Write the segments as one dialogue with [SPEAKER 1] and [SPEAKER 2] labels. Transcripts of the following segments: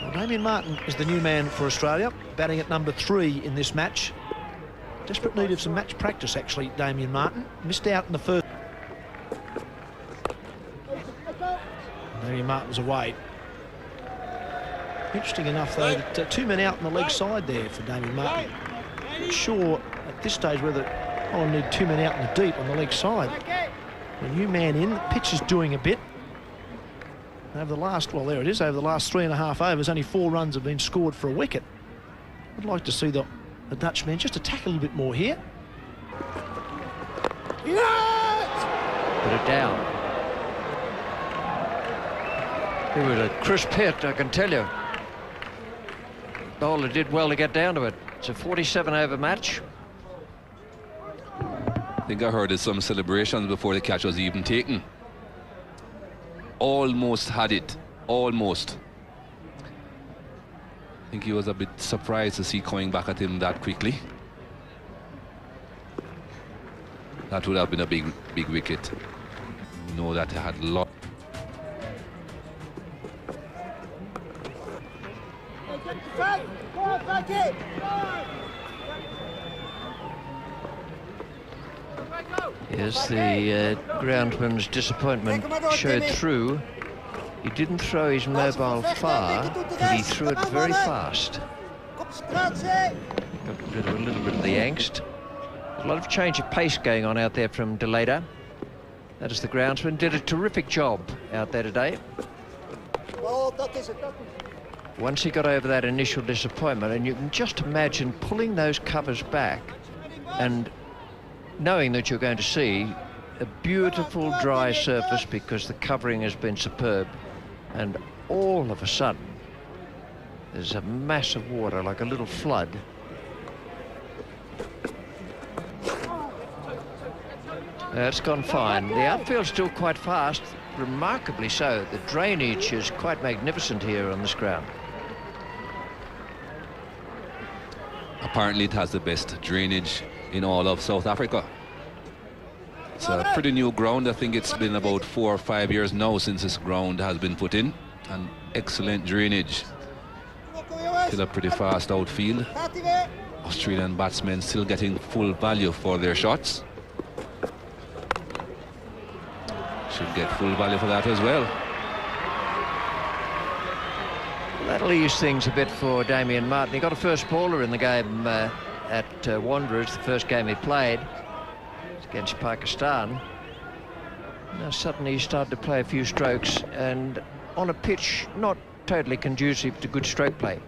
[SPEAKER 1] Well, Damien Martyn is the new man for Australia, batting at number 3 in this match. Desperate need of some match practice, actually, Damien Martyn. Missed out in the first. Damien Martyn's away. Interesting enough, though, that 2 men out on the leg side there for Damien Martyn. Not sure at this stage whether Holland need 2 men out in the deep on the leg side. A new man in, the pitch is doing a bit. Over the last, well, there it is, over the last 3.5 overs, only 4 runs have been scored for a wicket. I'd like to see the Dutchman just attack a little bit more here.
[SPEAKER 2] Put it down. It was a crisp hit, I can tell you. Bowler did well to get down to it. It's a 47-over match.
[SPEAKER 3] I think I heard some celebrations before the catch was even taken. Almost had it. Almost. I think he was a bit surprised to see coming back at him that quickly. That would have been a big wicket. You know that he had a lot.
[SPEAKER 2] Yes, the groundsman's disappointment showed through. He didn't throw his mobile far, but he threw it very fast. Got rid of a little bit of the angst. There's a lot of change of pace going on out there from De Later. That is the groundsman. Did a terrific job out there today. Once he got over that initial disappointment, and you can just imagine pulling those covers back and knowing that you're going to see a beautiful dry surface because the covering has been superb, and all of a sudden there's a mass of water like a little flood. It's gone fine. The outfield's still quite fast, remarkably so. The drainage is quite magnificent here on this ground.
[SPEAKER 3] Apparently it has the best drainage in all of South Africa. It's a pretty new ground. I think it's been about 4 or 5 years now since this ground has been put in. And excellent drainage. Still a pretty fast outfield. Australian batsmen still getting full value for their shots. Should get full value for that as well.
[SPEAKER 2] That'll ease things a bit for Damien Martyn. He got a first bowler in the game at Wanderers, the first game he played against Pakistan. Now suddenly he started to play a few strokes, and on a pitch not totally conducive to good stroke play.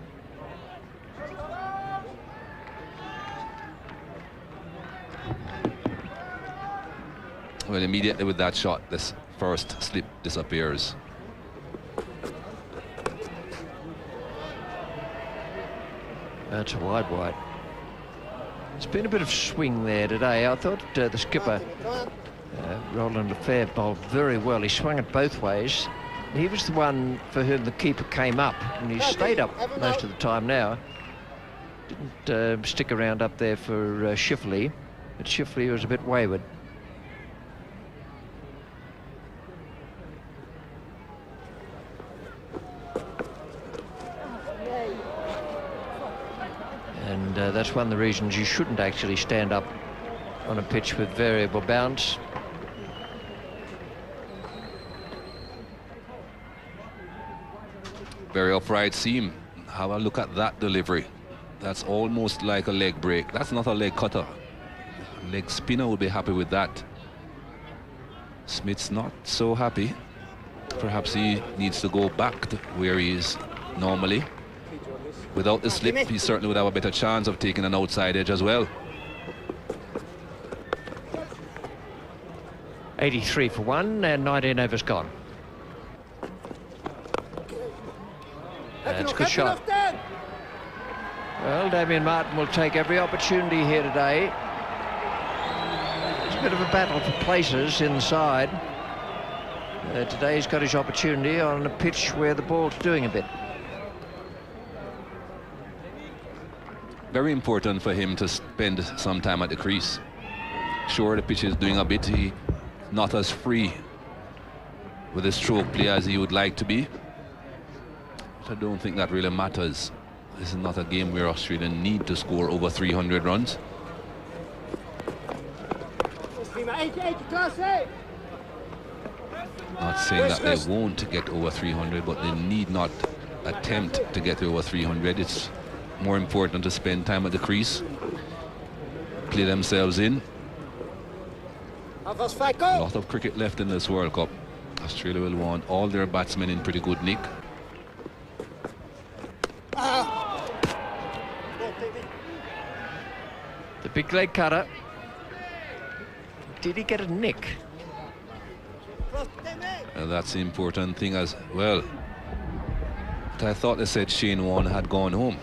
[SPEAKER 3] Well, immediately with that shot, this first slip disappears.
[SPEAKER 2] That's a wide. It's been a bit of swing there today. I thought the skipper, Roland Lefebvre, bowled very well. He swung it both ways. He was the one for whom the keeper came up, and he stayed up most of the time now. Didn't stick around up there for Shifley, but Shifley was a bit wayward. And that's one of the reasons you shouldn't actually stand up on a pitch with variable bounce.
[SPEAKER 3] Very upright seam. Have a look at that delivery. That's almost like a leg break. That's not a leg cutter. A leg spinner will be happy with that. Smith's not so happy. Perhaps he needs to go back to where he is normally. Without the slip, he certainly would have a better chance of taking an outside edge as well.
[SPEAKER 2] 83 for 1 and 19 overs gone. That's a good shot. Well, Damien Martyn will take every opportunity here today. It's a bit of a battle for places inside. Today he's got his opportunity on a pitch where the ball's doing a bit.
[SPEAKER 3] Very important for him to spend some time at the crease. Sure, the pitch is doing a bit. He's not as free with his stroke play as he would like to be. I don't think that really matters. This is not a game where Australia need to score over 300 runs. Not saying that they won't get over 300, but they need not attempt to get over 300. It's more important to spend time at the crease, play themselves in. A lot of cricket left in this World Cup. Australia will want all their batsmen in pretty good nick.
[SPEAKER 2] The big leg cutter. Did he get a nick?
[SPEAKER 3] And that's the important thing as well. But I thought they said Shane Warne had gone home.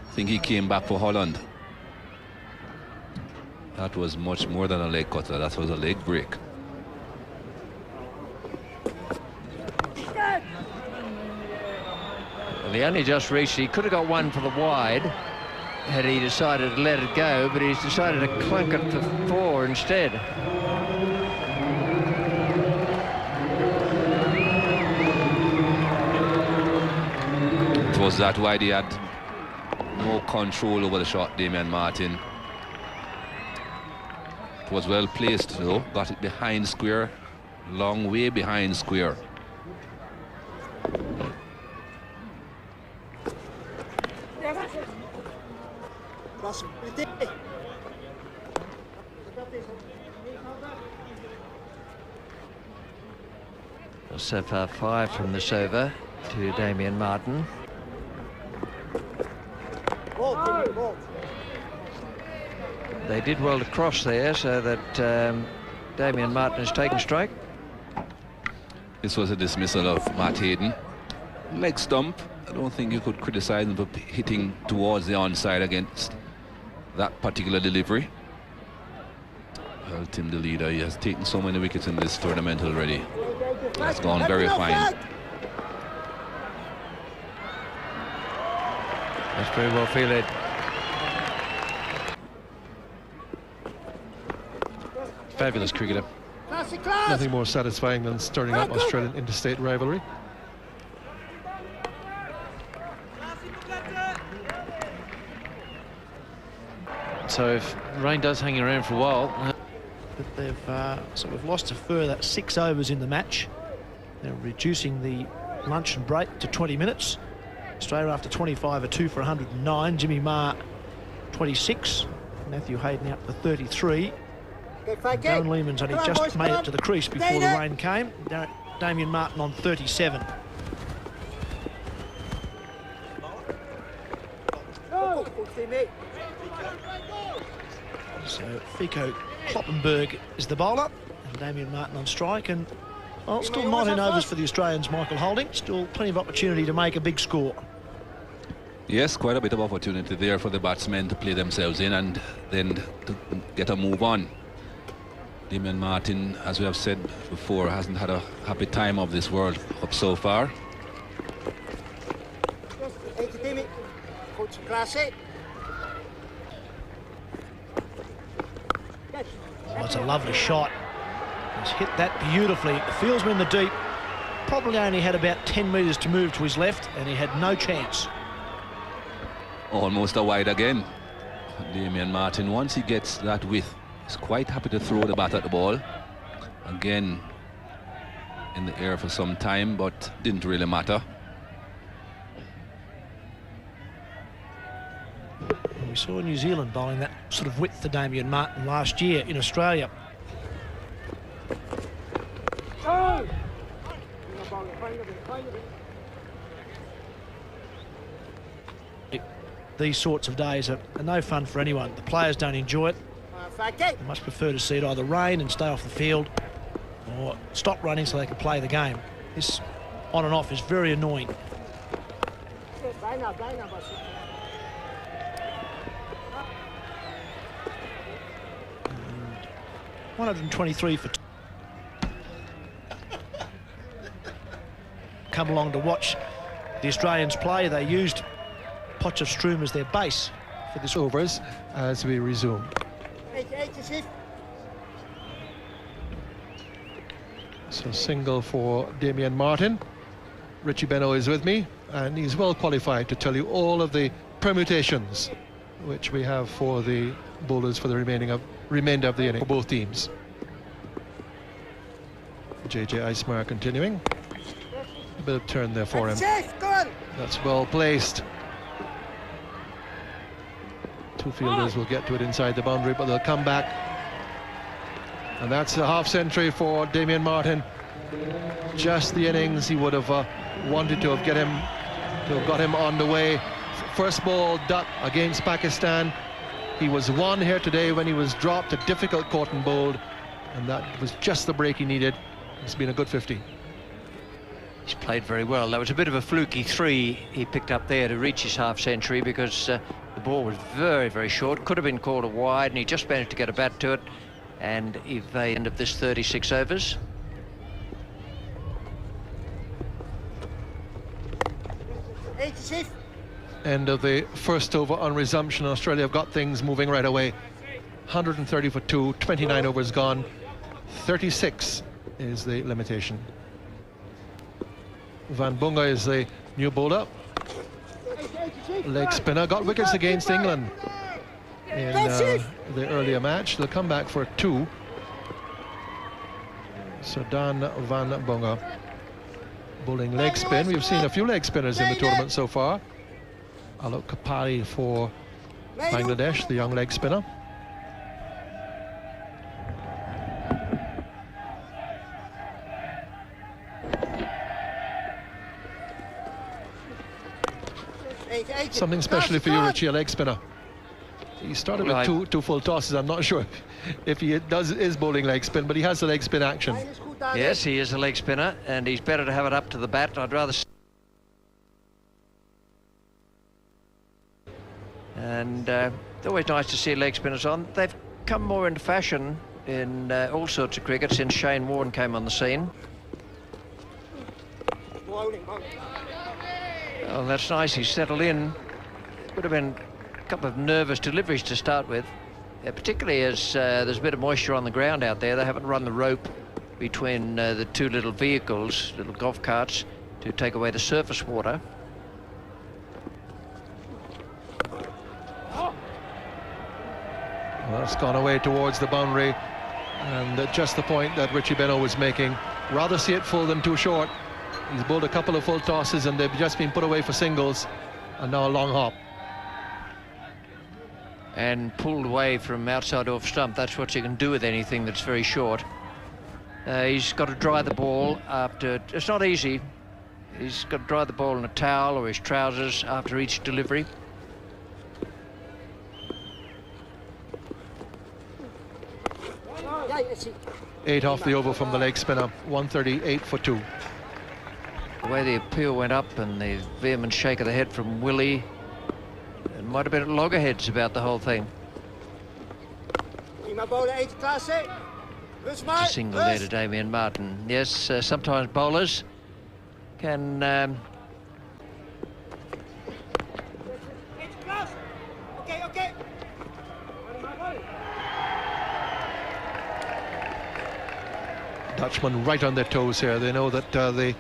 [SPEAKER 3] I think he came back for Holland. That was much more than a leg cutter. That was a leg break.
[SPEAKER 2] Well, he only just reached. He could have got one for the wide had he decided to let it go, but he's decided to clunk it for 4 instead.
[SPEAKER 3] It was that wide. He had no control over the shot, Damien Martyn. It was well placed though, got it behind square, long way behind square.
[SPEAKER 2] So far 5 from the server to Damien Martyn. They did well to cross there, so that Damien Martyn has taken strike.
[SPEAKER 3] This was a dismissal of Matt Hayden. Leg stump. I don't think you could criticise him for hitting towards the onside against that particular delivery. Well, Tim, the leader, he has taken so many wickets in this tournament already. That's gone very fine.
[SPEAKER 2] That's very well fielded.
[SPEAKER 4] Fabulous cricketer. Nothing more satisfying than stirring up Australian interstate rivalry. So if rain does hang around for a while...
[SPEAKER 1] But they've so we've lost a further 6 overs in the match. They're reducing the lunch and break to 20 minutes. Australia after 25 are 2 for 109. Jimmy Marr 26. Matthew Hayden out for 33. Darren Lehman's only just made it to the crease before the rain came. Damien Martyn on 37. So Fico Kloppenberg is the bowler, and Damien Martyn on strike, and well, still 19 overs for the Australians. Michael Holding, still plenty of opportunity to make a big score.
[SPEAKER 3] Yes, quite a bit of opportunity there for the batsmen to play themselves in and then to get a move on. Damien Martyn, as we have said before, hasn't had a happy time of this World Cup so far.
[SPEAKER 1] Oh, it's a lovely shot. He's hit that beautifully. The fieldsman in the deep probably only had about 10 metres to move to his left, and he had no chance.
[SPEAKER 3] Almost a wide again. Damien Martyn, once he gets that width, he's quite happy to throw the bat at the ball. Again, in the air for some time, but didn't really matter.
[SPEAKER 1] We saw New Zealand bowling that sort of width to Damien Martyn last year in Australia. These sorts of days are no fun for anyone. The players don't enjoy it. They much prefer to see it either rain and stay off the field or stop running so they can play the game. This on and off is very annoying. 123 for come along to watch the Australians play. They used Potchefstroom as their base for this
[SPEAKER 4] overs as we resume. So single for Damien Martyn. Richie Beno is with me, and he's well qualified to tell you all of the permutations which we have for the bowlers for the remainder of the inning for both teams. JJ Eismeyer continuing. A bit of turn there for him. That's well placed. Two fielders will get to it inside the boundary, but they'll come back. And that's a half century for Damien Martyn. Just the innings he would have wanted to have got him on the way. First ball duck against Pakistan. He was one here today when he was dropped, a difficult caught and bowled, and that was just the break he needed. It's been a good 50.
[SPEAKER 2] He's played very well. That was a bit of a fluky 3 he picked up there to reach his half century, because the ball was very, very short. Could have been called a wide, and he just managed to get a bat to it and evade end of this 36 overs.
[SPEAKER 4] End of the first over on resumption. Australia have got things moving right away. 130 for 2, 29 overs gone. 36 is the limitation. Van Bunga is the new bowler. Leg spinner, got wickets against England in the earlier match. They'll come back for 2. So Dan Van Bunga bowling leg spin. We've seen a few leg spinners in the tournament so far. Alok Kapari for Bangladesh, the young leg spinner. Something specially for you, Richie, a leg spinner. He started with two full tosses. I'm not sure if he is bowling leg spin, but he has the leg spin action.
[SPEAKER 2] Yes, he is a leg spinner, and he's better to have it up to the bat. I'd rather... And it's always nice to see leg spinners on. They've come more into fashion in all sorts of cricket since Shane Warne came on the scene. Oh, that's nice. He's settled in. Would have been a couple of nervous deliveries to start with, particularly as there's a bit of moisture on the ground out there. They haven't run the rope between the two little vehicles, little golf carts, to take away the surface water.
[SPEAKER 4] Well, that's gone away towards the boundary, and just the point that Richie Beno was making. Rather see it full than too short. He's bowled a couple of full tosses and they've just been put away for singles, and now a long hop.
[SPEAKER 2] And pulled away from outside off stump. That's what you can do with anything that's very short. He's got to dry the ball after... It's not easy. He's got to dry the ball in a towel or his trousers after each delivery.
[SPEAKER 4] Eight off the over from the leg spinner. 138 for 2.
[SPEAKER 2] The way the appeal went up and the vehement shake of the head from Willie, it might have been at loggerheads about the whole thing. It's a single there to Damien Martyn. Yes, sometimes bowlers can
[SPEAKER 4] Dutchmen right on their toes here. They know that the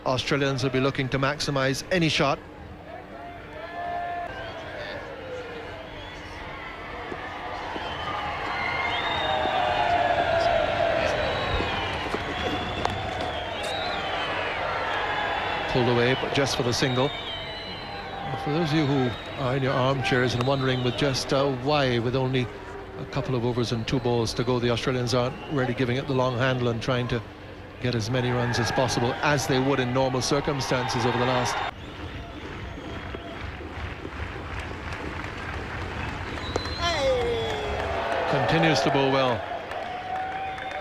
[SPEAKER 4] Australians will be looking to maximize any shot. Pulled away, but just for the single. For those of you who are in your armchairs and wondering with just why, with only a couple of overs and 2 balls to go, the Australians aren't really giving it the long handle and trying to get as many runs as possible as they would in normal circumstances over the last. Continues to bowl well.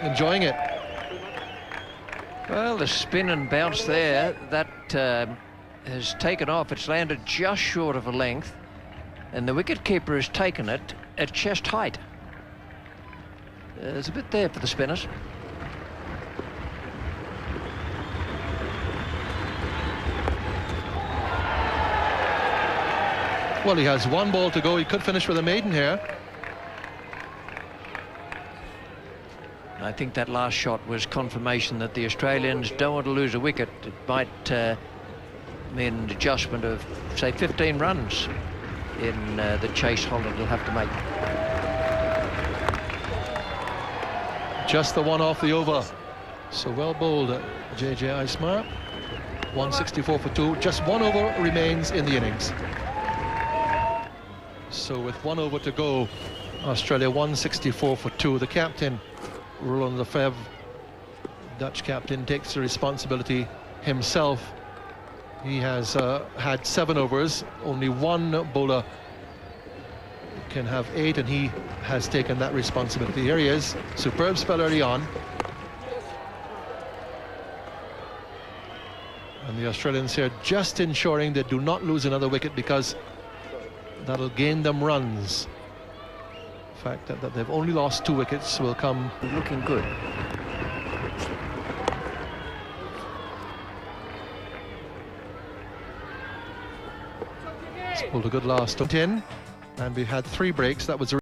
[SPEAKER 4] Enjoying it.
[SPEAKER 2] Well, the spin and bounce there, that has taken off. It's landed just short of a length, and the wicketkeeper has taken it at chest height. There's a bit there for the spinners.
[SPEAKER 4] Well, he has 1 ball to go. He could finish with a maiden here.
[SPEAKER 2] I think that last shot was confirmation that the Australians don't want to lose a wicket. It might mean an adjustment of, say, 15 runs in the chase Holland will have to make.
[SPEAKER 4] Just the one off the over. So well bowled, JJ Ismar. 164 for 2. Just 1 over remains in the innings. So with 1 over to go, Australia 164 for 2. The captain, Roland Lefebvre, Dutch captain, takes the responsibility himself. He has had 7 overs. Only one bowler can have 8, and he has taken that responsibility. Here he is. Superb spell early on. And the Australians here just ensuring they do not lose another wicket, because that'll gain them runs. The fact that they've only lost 2 wickets will come.
[SPEAKER 2] Looking good.
[SPEAKER 4] It's pulled a good last 10, and we've had 3 breaks. That was